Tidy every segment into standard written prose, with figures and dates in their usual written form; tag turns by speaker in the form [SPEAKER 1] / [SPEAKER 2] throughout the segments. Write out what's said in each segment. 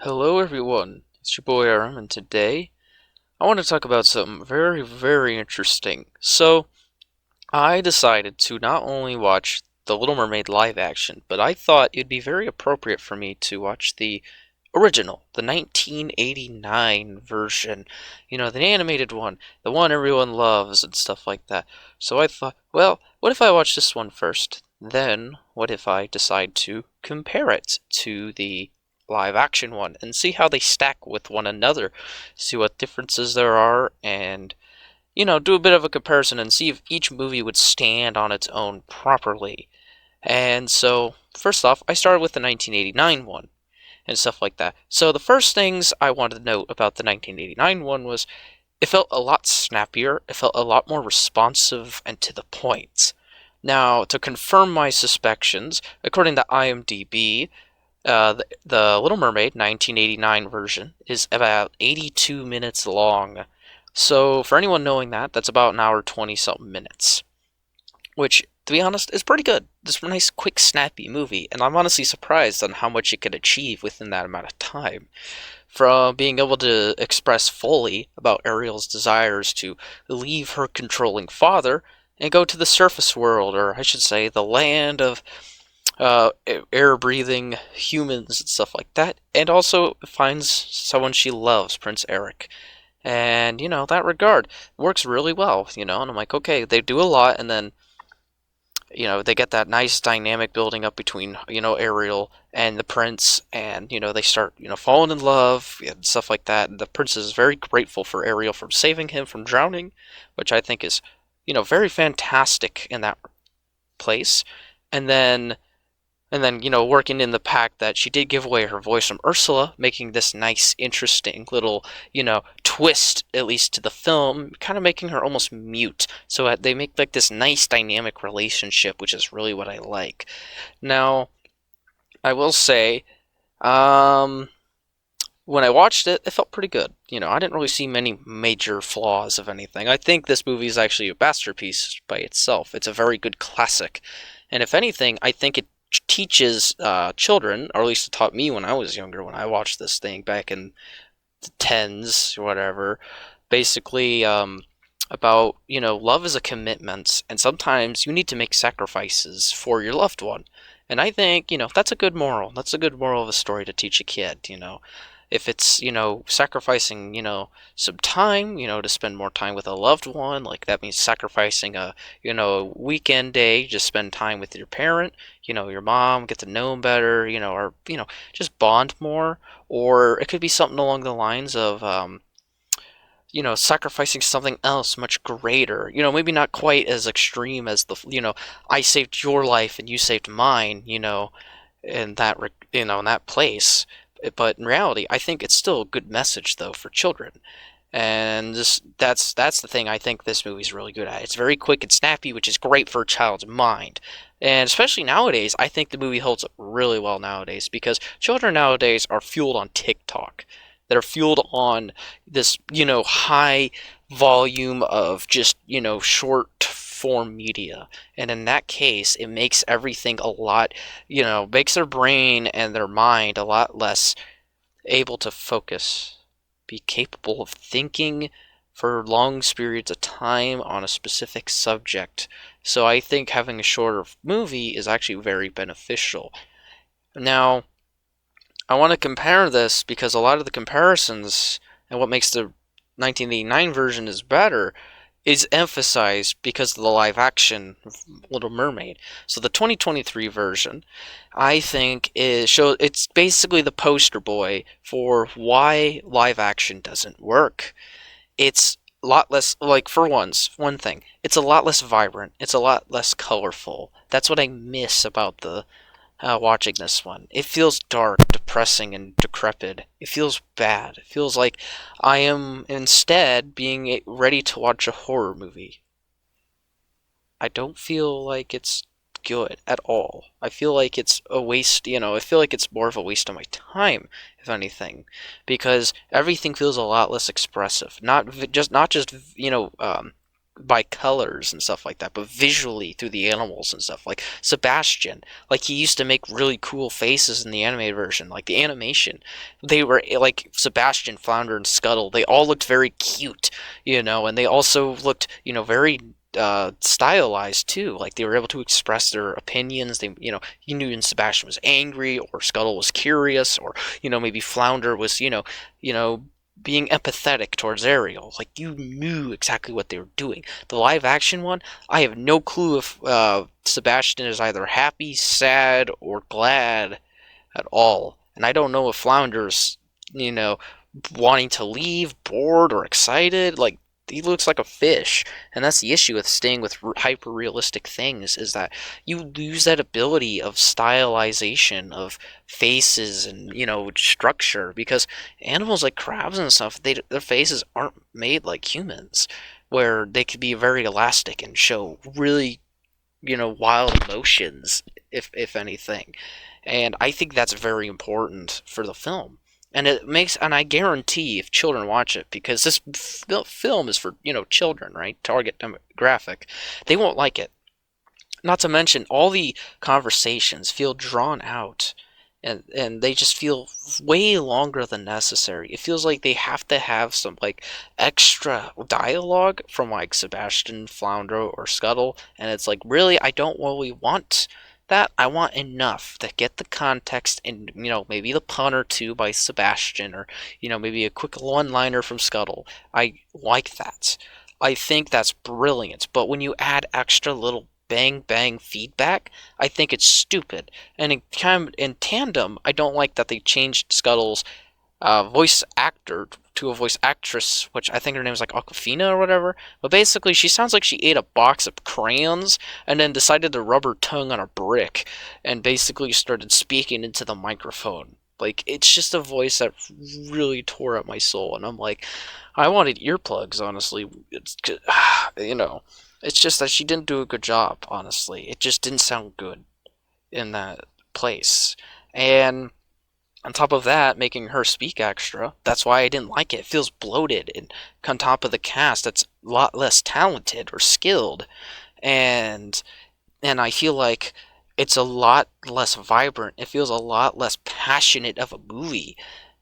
[SPEAKER 1] Hello everyone, it's your boy Aram, and today I want to talk about something very, very interesting. I decided to not only watch The Little Mermaid live action, but I thought it'd be very appropriate for me to watch the original, the 1989 version. The animated one, the one everyone loves and stuff like that. So I thought, well, what if I watch this one first? Then, what if I decide to compare it to the live action one and see how they stack with one another, see what differences there are, and do a bit of a comparison and see if each movie would stand on its own properly. And so, first off, I started with the 1989 one and stuff like that. So, the first things I wanted to note about the 1989 one was it felt a lot snappier, it felt a lot more responsive and to the point. Now, to confirm my suspicions, according to IMDb, the Little Mermaid 1989 version is about 82 minutes long. So, for anyone knowing that, that's about an hour 20 something minutes. Which, to be honest, is pretty good. It's a nice, quick, snappy movie, and I'm honestly surprised on how much it could achieve within that amount of time. From being able to express fully about Ariel's desires to leave her controlling father and go to the surface world, or I should say, the land of air-breathing humans and stuff like that, and also finds someone she loves, Prince Eric. And, that regard works really well, and I'm like, okay, they do a lot, and then, they get that nice dynamic building up between, Ariel and the prince, and, they start, falling in love and stuff like that, and the prince is very grateful for Ariel from saving him from drowning, which I think is, very fantastic in that place. And then working in the pack that she did give away her voice from Ursula, making this nice, interesting little, twist, at least to the film, kind of making her almost mute. So they make like this nice dynamic relationship, which is really what I like. Now, I will say, um, when I watched it, it felt pretty good. I didn't really see many major flaws of anything. I think this movie is actually a masterpiece by itself. It's a very good classic. And if anything, I think it teaches children, or at least it taught me when I was younger, when I watched this thing back in the tens or whatever, basically about, love is a commitment, and sometimes you need to make sacrifices for your loved one. And I think, that's a good moral. That's a good moral of a story to teach a kid. If it's, sacrificing, some time, to spend more time with a loved one, like that means sacrificing a weekend day, just spend time with your parent, your mom, get to know them better, or, just bond more. Or it could be something along the lines of, sacrificing something else much greater. Maybe not quite as extreme as I saved your life and you saved mine, in that, in that place. But in reality, I think it's still a good message, though, for children. And that's the thing I think this movie's really good at. It's very quick and snappy, which is great for a child's mind. And especially nowadays, I think the movie holds up really well nowadays because children nowadays are fueled on TikTok. That are fueled on this, high volume of just, short form media. And in that case, it makes everything a lot, makes their brain and their mind a lot less able to focus, be capable of thinking for long periods of time on a specific subject. So I think having a shorter movie is actually very beneficial. Now, I want to compare this because a lot of the comparisons and what makes the 1989 version is better is emphasized because of the live action Little Mermaid. So the 2023 version, I think, it's basically the poster boy for why live action doesn't work. It's a lot less, like, for one thing, it's a lot less vibrant, it's a lot less colorful. That's what I miss about the watching this one. It feels dark, depressing, and decrepit. It feels bad. It feels like I am instead being ready to watch a horror movie. I don't feel like it's good at all. I feel like it's a waste, I feel like it's more of a waste of my time, if anything, because everything feels a lot less expressive. Not just, by colors and stuff like that, but visually through the animals and stuff. Like Sebastian, like he used to make really cool faces in the animated version, like the animation. They were like Sebastian, Flounder, and Scuttle. They all looked very cute, and they also looked, very stylized too. Like they were able to express their opinions. You knew when Sebastian was angry, or Scuttle was curious, or maybe Flounder was, being empathetic towards Ariel. Like you knew exactly what they were doing. The live action one, I have no clue if Sebastian is either happy, sad, or glad at all. And I don't know if Flounder's, wanting to leave, bored, or excited. Like, he looks like a fish. And that's the issue with staying with hyper realistic things, is that you lose that ability of stylization of faces and, structure. Because animals like crabs and stuff, their faces aren't made like humans, where they could be very elastic and show really, wild emotions, if anything. And I think that's very important for the film. And I guarantee if children watch it, because this film is for, children, right? Target demographic, they won't like it. Not to mention, all the conversations feel drawn out, and they just feel way longer than necessary. It feels like they have to have some like extra dialogue from like Sebastian, Flounder, or Scuttle, and it's like, really, I don't really want that. I want enough to get the context, and maybe the pun or two by Sebastian, or maybe a quick one-liner from Scuttle. I like that. I think that's brilliant. But when you add extra little bang bang feedback, I think it's stupid. And in tandem, I don't like that they changed Scuttle's voice actor to a voice actress, which I think her name is like Aquafina or whatever. But basically, she sounds like she ate a box of crayons and then decided to rub her tongue on a brick and basically started speaking into the microphone. Like, it's just a voice that really tore at my soul, and I'm like, I wanted earplugs, honestly. It's just that she didn't do a good job, honestly. It just didn't sound good in that place. And on top of that, making her speak extra, that's why I didn't like it. It feels bloated, and on top of the cast that's a lot less talented or skilled. And I feel like it's a lot less vibrant. It feels a lot less passionate of a movie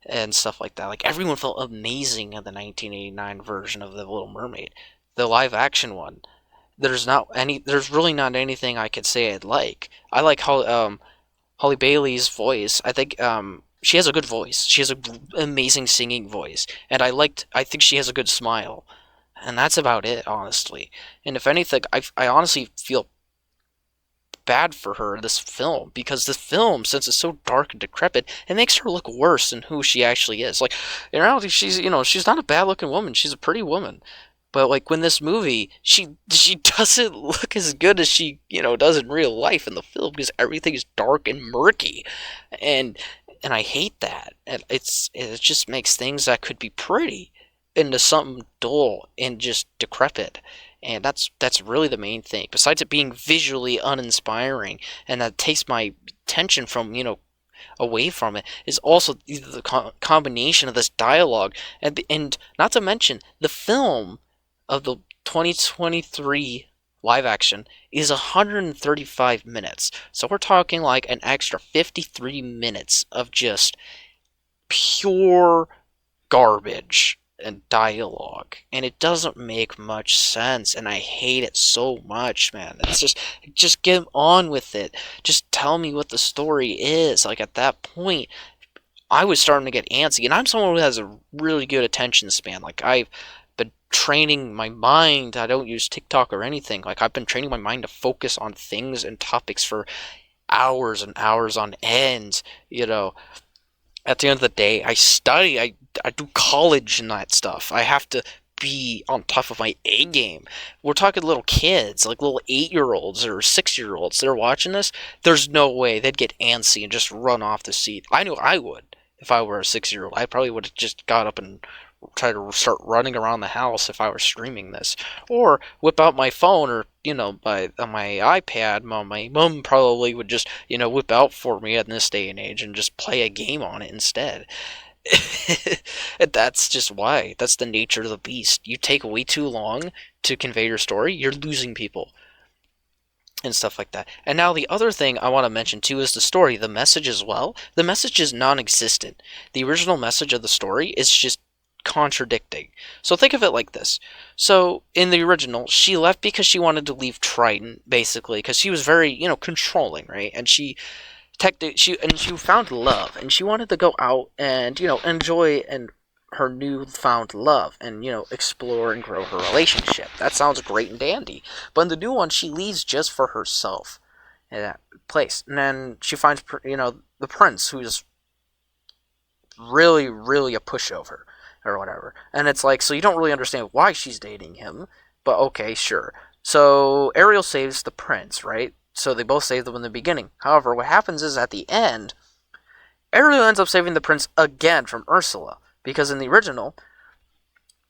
[SPEAKER 1] and stuff like that. Like, everyone felt amazing in the 1989 version of The Little Mermaid. The live action one, there's really not anything I could say I'd like. I like Holly Bailey's voice. I think she has a good voice. She has an amazing singing voice, and I think she has a good smile, and that's about it, honestly. And if anything, I honestly feel bad for her in this film, because this film, since it's so dark and decrepit, it makes her look worse than who she actually is. Like, in reality, she's not a bad looking woman. She's a pretty woman. But like, when this movie, she doesn't look as good as she does in real life in the film, because everything is dark and murky, and I hate that. And it just makes things that could be pretty into something dull and just decrepit. And that's really the main thing. Besides it being visually uninspiring, and that takes my attention from away from it, is also the combination of this dialogue, and not to mention the film of the 2023 live action is 135 minutes. So we're talking like an extra 53 minutes of just pure garbage and dialogue. And it doesn't make much sense, and I hate it so much, man. It's just get on with it. Just tell me what the story is. Like, at that point, I was starting to get antsy, and I'm someone who has a really good attention span. Like, I've been training my mind. I don't use TikTok or anything. Like, I've been training my mind to focus on things and topics for hours and hours on end. At the end of the day, I study. I do college and that stuff. I have to be on top of my A game. We're talking little kids, like little 8-year-olds or 6-year-olds. They're watching this. There's no way they'd get antsy and just run off the seat. I knew I would if I were a 6-year-old. I probably would have just got up and tried to start running around the house if I were streaming this, or whip out my phone, or on my iPad. My mom probably would just whip out for me in this day and age and just play a game on it instead. That's just why. That's the nature of the beast. You take way too long to convey your story, you're losing people and stuff like that. And now the other thing I want to mention too is the story, the message as well. The message is non-existent. The original message of the story is just contradicting. So think of it like this. So in the original, she left because she wanted to leave Triton, basically, because she was very, controlling, right? And she found love, and she wanted to go out and enjoy and her newfound love, and explore and grow her relationship. That sounds great and dandy. But in the new one, she leaves just for herself in that place, and then she finds the prince, who's really really a pushover or whatever. And it's like, so you don't really understand why she's dating him, but okay, sure. So Ariel saves the prince, right? So they both save them in the beginning. However, what happens is at the end, Ariel ends up saving the prince again from Ursula. Because in the original,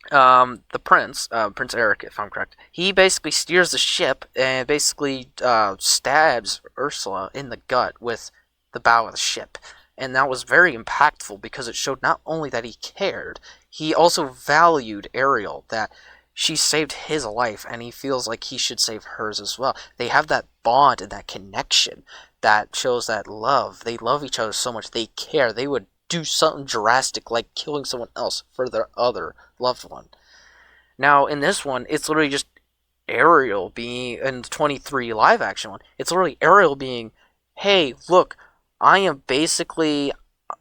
[SPEAKER 1] the prince, Prince Eric, if I'm correct, he basically steers the ship and basically stabs Ursula in the gut with the bow of the ship. And that was very impactful because it showed not only that he cared, he also valued Ariel, that she saved his life, and he feels like he should save hers as well. They have that bond and that connection that shows that love. They love each other so much. They care. They would do something drastic like killing someone else for their other loved one. Now, in this one, it's literally just Ariel being, in the 23 live action one, it's literally Ariel being, hey, look, I am basically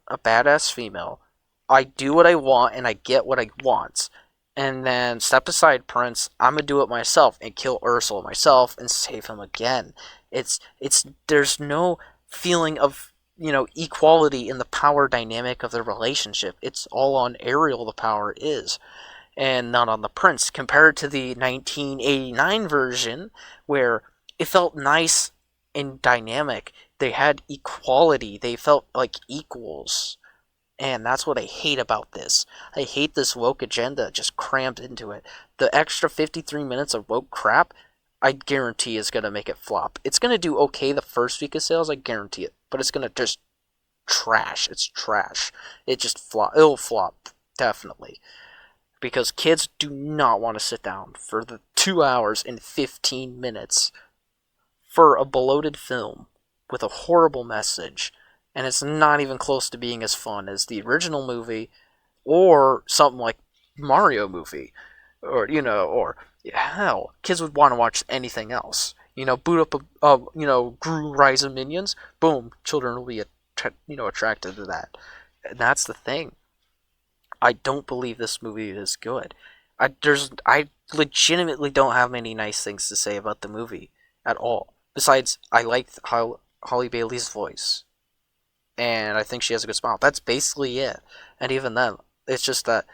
[SPEAKER 1] a badass female. I do what I want and I get what I want. And then step aside, Prince. I'm gonna do it myself and kill Ursula myself and save him again. It's there's no feeling of equality in the power dynamic of the relationship. It's all on Ariel the power is, and not on the prince. Compared to the 1989 version, where it felt nice and dynamic, they had equality. They felt like equals. And that's what I hate about this. I hate this woke agenda just crammed into it. The extra 53 minutes of woke crap, I guarantee is going to make it flop. It's going to do okay the first week of sales, I guarantee it. But it's going to just trash. It's trash. It just flop. It'll flop, definitely. Because kids do not want to sit down for the 2 hours and 15 minutes for a bloated film with a horrible message, and it's not even close to being as fun as the original movie or something like Mario movie, or hell, kids would want to watch anything else. Boot up Gru Rise of Minions, boom, children will be attracted to that. And that's the thing. I don't believe this movie is good. I legitimately don't have many nice things to say about the movie at all. Besides, I like Holly Bailey's voice, and I think she has a good smile. That's basically it. And even then, it's just that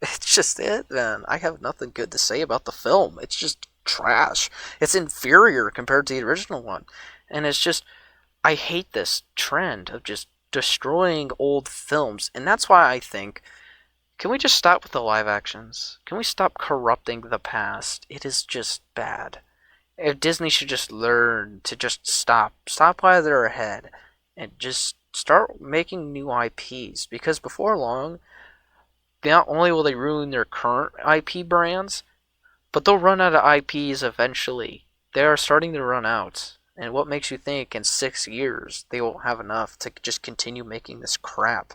[SPEAKER 1] it's just it, man. I have nothing good to say about the film. It's just trash. It's inferior compared to the original one. And it's just, I hate this trend of just destroying old films. And that's why I think, can we just stop with the live actions? Can we stop corrupting the past? It is just bad. If Disney should just learn to just stop while they're ahead, and just start making new IPs. Because before long, not only will they ruin their current IP brands, but they'll run out of IPs eventually. They are starting to run out. And what makes you think in 6 years they won't have enough to just continue making this crap?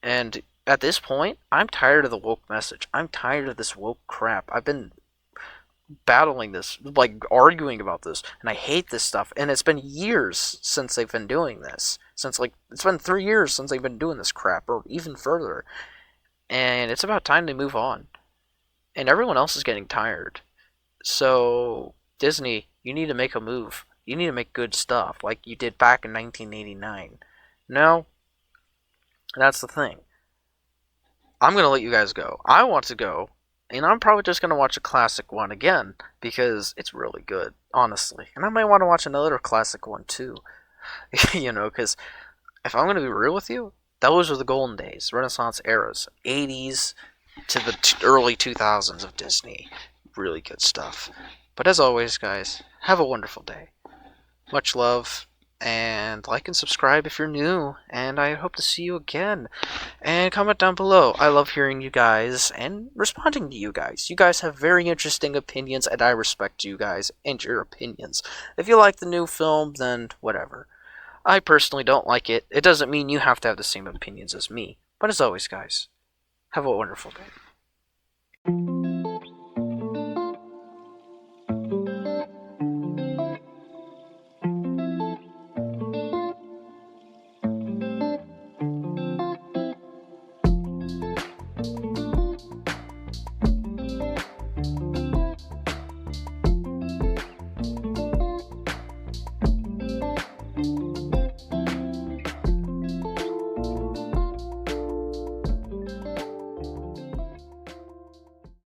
[SPEAKER 1] And at this point, I'm tired of the woke message. I'm tired of this woke crap. I've been battling this, like arguing about this, and I hate this stuff. And it's been years since they've been doing this. It's been 3 years since they've been doing this crap, or even further. And it's about time they move on. And everyone else is getting tired. So, Disney, you need to make a move. You need to make good stuff, like you did back in 1989. No, that's the thing. I'm going to let you guys go. I want to go, and I'm probably just going to watch a classic one again, because it's really good, honestly. And I might want to watch another classic one, too. Because if I'm going to be real with you, those were the golden days, Renaissance eras, 80s to the early 2000s of Disney. Really good stuff. But as always, guys, have a wonderful day. Much love, and like and subscribe if you're new, and I hope to see you again. And comment down below. I love hearing you guys and responding to you guys. You guys have very interesting opinions, and I respect you guys and your opinions. If you like the new film, then whatever. I personally don't like it. It doesn't mean you have to have the same opinions as me. But as always, guys, have a wonderful day.